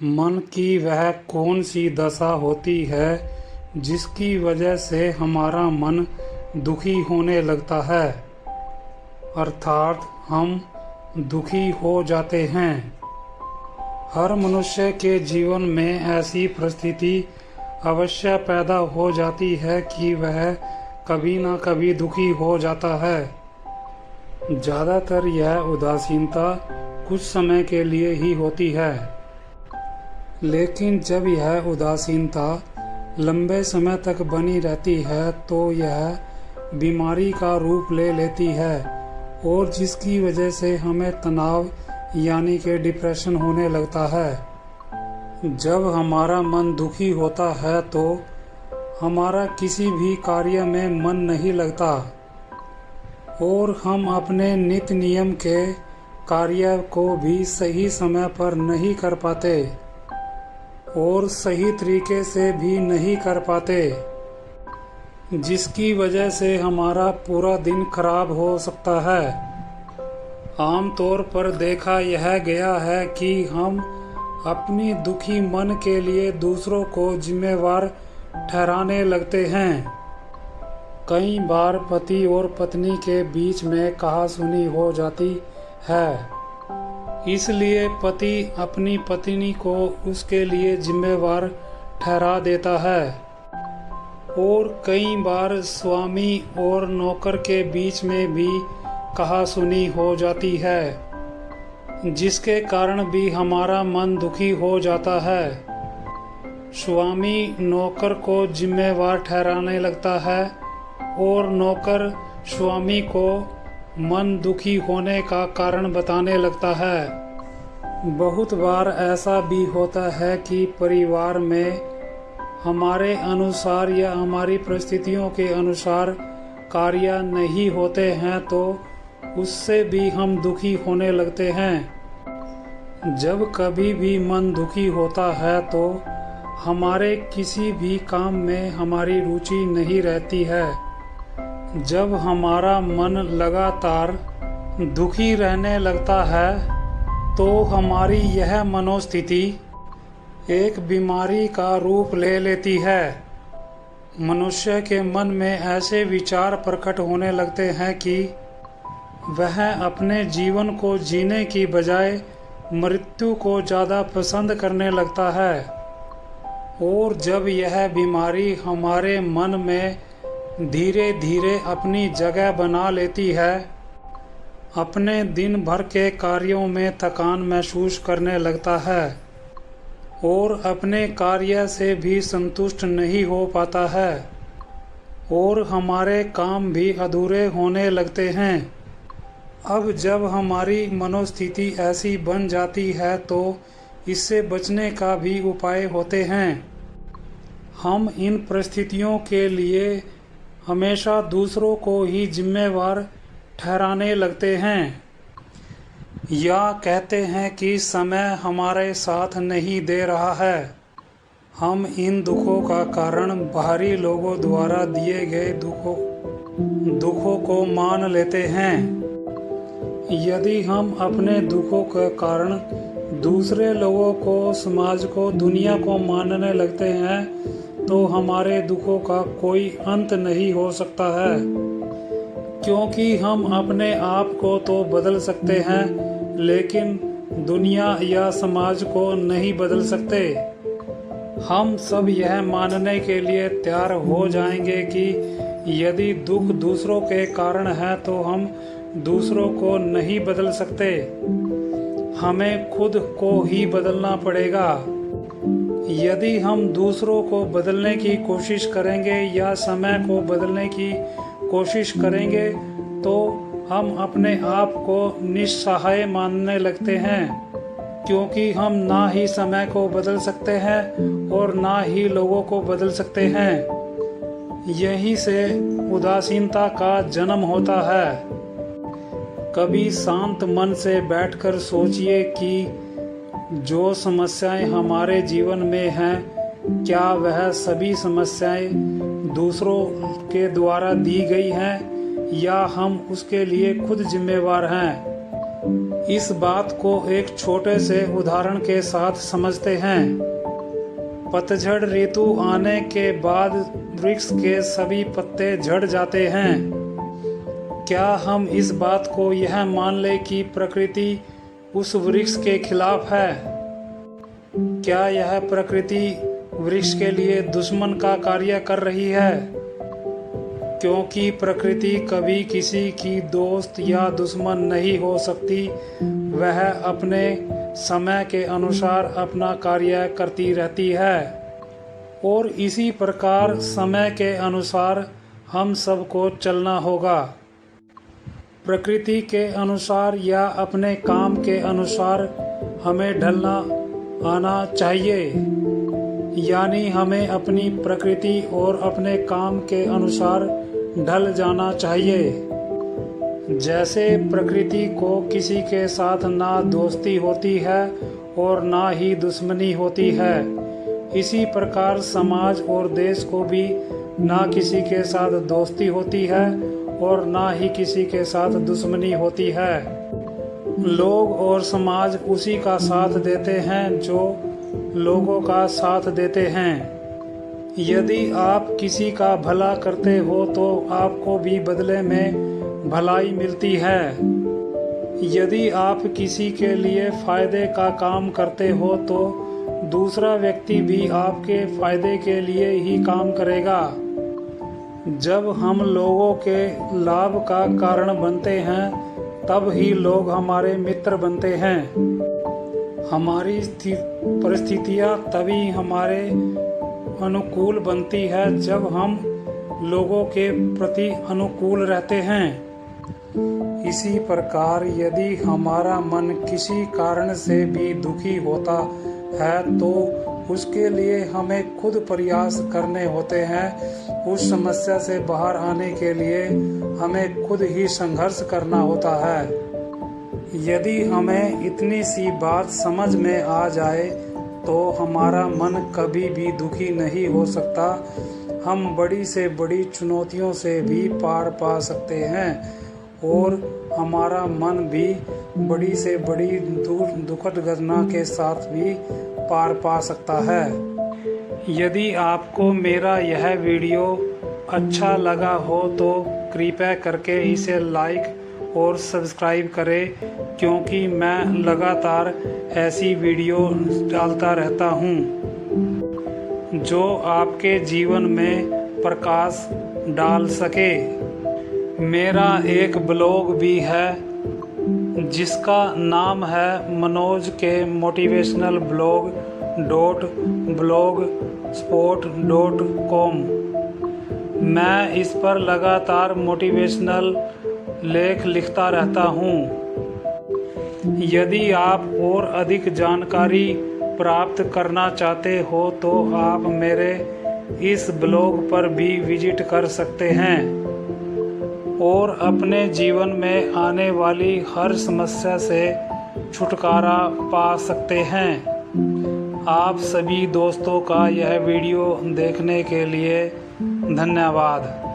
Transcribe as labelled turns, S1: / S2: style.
S1: मन की वह कौन सी दशा होती है जिसकी वजह से हमारा मन दुखी होने लगता है, अर्थात हम दुखी हो जाते हैं। हर मनुष्य के जीवन में ऐसी परिस्थिति अवश्य पैदा हो जाती है कि वह कभी ना कभी दुखी हो जाता है। ज़्यादातर यह उदासीनता कुछ समय के लिए ही होती है, लेकिन जब यह उदासीनता लंबे समय तक बनी रहती है तो यह बीमारी का रूप ले लेती है और जिसकी वजह से हमें तनाव यानी कि डिप्रेशन होने लगता है। जब हमारा मन दुखी होता है तो हमारा किसी भी कार्य में मन नहीं लगता और हम अपने नित्य नियम के कार्य को भी सही समय पर नहीं कर पाते और सही तरीके से भी नहीं कर पाते, जिसकी वजह से हमारा पूरा दिन खराब हो सकता है। आमतौर पर देखा यह गया है कि हम अपनी दुखी मन के लिए दूसरों को जिम्मेवार ठहराने लगते हैं। कई बार पति और पत्नी के बीच में कहासुनी हो जाती है, इसलिए पति अपनी पत्नी को उसके लिए जिम्मेवार ठहरा देता है और कई बार स्वामी और नौकर के बीच में भी कहासुनी हो जाती है, जिसके कारण भी हमारा मन दुखी हो जाता है। स्वामी नौकर को जिम्मेवार ठहराने लगता है और नौकर स्वामी को मन दुखी होने का कारण बताने लगता है। बहुत बार ऐसा भी होता है कि परिवार में हमारे अनुसार या हमारी परिस्थितियों के अनुसार कार्य नहीं होते हैं तो उससे भी हम दुखी होने लगते हैं। जब कभी भी मन दुखी होता है तो हमारे किसी भी काम में हमारी रुचि नहीं रहती है। जब हमारा मन लगातार दुखी रहने लगता है तो हमारी यह मनोस्थिति एक बीमारी का रूप ले लेती है। मनुष्य के मन में ऐसे विचार प्रकट होने लगते हैं कि वह अपने जीवन को जीने की बजाय मृत्यु को ज़्यादा पसंद करने लगता है और जब यह बीमारी हमारे मन में धीरे धीरे अपनी जगह बना लेती है, अपने दिन भर के कार्यों में थकान महसूस करने लगता है और अपने कार्य से भी संतुष्ट नहीं हो पाता है और हमारे काम भी अधूरे होने लगते हैं। अब जब हमारी मनोस्थिति ऐसी बन जाती है तो इससे बचने का भी उपाय होते हैं। हम इन परिस्थितियों के लिए हमेशा दूसरों को ही जिम्मेवार ठहराने लगते हैं या कहते हैं कि समय हमारे साथ नहीं दे रहा है। हम इन दुखों का कारण बाहरी लोगों द्वारा दिए गए दुखों को मान लेते हैं। यदि हम अपने दुखों के कारण दूसरे लोगों को, समाज को, दुनिया को मानने लगते हैं तो हमारे दुखों का कोई अंत नहीं हो सकता है, क्योंकि हम अपने आप को तो बदल सकते हैं लेकिन दुनिया या समाज को नहीं बदल सकते। हम सब यह मानने के लिए तैयार हो जाएंगे कि यदि दुख दूसरों के कारण है तो हम दूसरों को नहीं बदल सकते, हमें खुद को ही बदलना पड़ेगा। यदि हम दूसरों को बदलने की कोशिश करेंगे या समय को बदलने की कोशिश करेंगे तो हम अपने आप को निस्सहाय मानने लगते हैं, क्योंकि हम ना ही समय को बदल सकते हैं और ना ही लोगों को बदल सकते हैं। यहीं से उदासीनता का जन्म होता है। कभी शांत मन से बैठकर सोचिए कि जो समस्याएं हमारे जीवन में हैं, क्या वह सभी समस्याएं दूसरों के द्वारा दी गई हैं या हम उसके लिए खुद जिम्मेवार हैं। इस बात को एक छोटे से उदाहरण के साथ समझते हैं। पतझड़ ऋतु आने के बाद वृक्ष के सभी पत्ते झड़ जाते हैं। क्या हम इस बात को यह मान लें कि प्रकृति उस वृक्ष के खिलाफ है? क्या यह प्रकृति वृक्ष के लिए दुश्मन का कार्य कर रही है? क्योंकि प्रकृति कभी किसी की दोस्त या दुश्मन नहीं हो सकती। वह अपने समय के अनुसार अपना कार्य करती रहती है और इसी प्रकार समय के अनुसार हम सबको चलना होगा। प्रकृति के अनुसार या अपने काम के अनुसार हमें ढलना आना चाहिए, यानी हमें अपनी प्रकृति और अपने काम के अनुसार ढल जाना चाहिए। जैसे प्रकृति को किसी के साथ ना दोस्ती होती है और ना ही दुश्मनी होती है, इसी प्रकार समाज और देश को भी ना किसी के साथ दोस्ती होती है और ना ही किसी के साथ दुश्मनी होती है। लोग और समाज उसी का साथ देते हैं जो लोगों का साथ देते हैं। यदि आप किसी का भला करते हो तो आपको भी बदले में भलाई मिलती है। यदि आप किसी के लिए फायदे का काम करते हो तो दूसरा व्यक्ति भी आपके फायदे के लिए ही काम करेगा। जब हम लोगों के लाभ का कारण बनते हैं तब ही लोग हमारे मित्र बनते हैं। हमारी परिस्थितियां तभी हमारे अनुकूल बनती है जब हम लोगों के प्रति अनुकूल रहते हैं। इसी प्रकार यदि हमारा मन किसी कारण से भी दुखी होता है तो उसके लिए हमें खुद प्रयास करने होते हैं। उस समस्या से बाहर आने के लिए हमें खुद ही संघर्ष करना होता है। यदि हमें इतनी सी बात समझ में आ जाए तो हमारा मन कभी भी दुखी नहीं हो सकता। हम बड़ी से बड़ी चुनौतियों से भी पार पा सकते हैं और हमारा मन भी बड़ी से बड़ी दुखद घटना के साथ भी पार पा सकता है। यदि आपको मेरा यह वीडियो अच्छा लगा हो तो कृपया करके इसे लाइक और सब्सक्राइब करें, क्योंकि मैं लगातार ऐसी वीडियो डालता रहता हूँ जो आपके जीवन में प्रकाश डाल सके। मेरा एक ब्लॉग भी है जिसका नाम है मनोज के मोटिवेशनल blog.blogspot.com। मैं इस पर लगातार मोटिवेशनल लेख लिखता रहता हूँ। यदि आप और अधिक जानकारी प्राप्त करना चाहते हो तो आप मेरे इस ब्लॉग पर भी विजिट कर सकते हैं और अपने जीवन में आने वाली हर समस्या से छुटकारा पा सकते हैं। आप सभी दोस्तों का यह वीडियो देखने के लिए धन्यवाद।